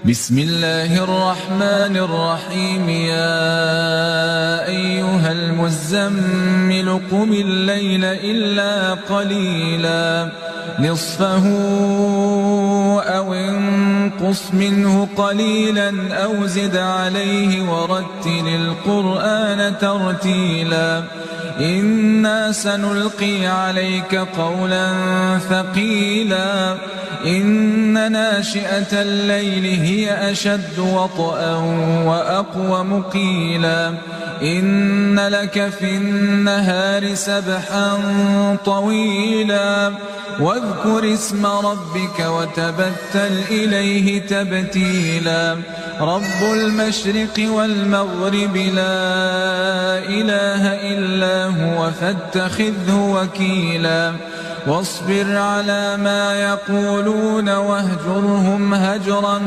بسم الله الرحمن الرحيم يا أيها المزمل قم الليل إلا قليلا نصفه أو انقص منه قليلا أو زد عليه ورتل القرآن ترتيلا إنا سنلقي عليك قولا ثقيلا إن ناشئة الليل هي أشد وطئا وأقوم قيلا إن لك في النهار سبحا طويلا واذكر اسم ربك وتبتل إليه تبتيلا رب المشرق والمغرب لا إله إلا هو فاتخذه وكيلا واصبر على ما يقولون واهجرهم هجرا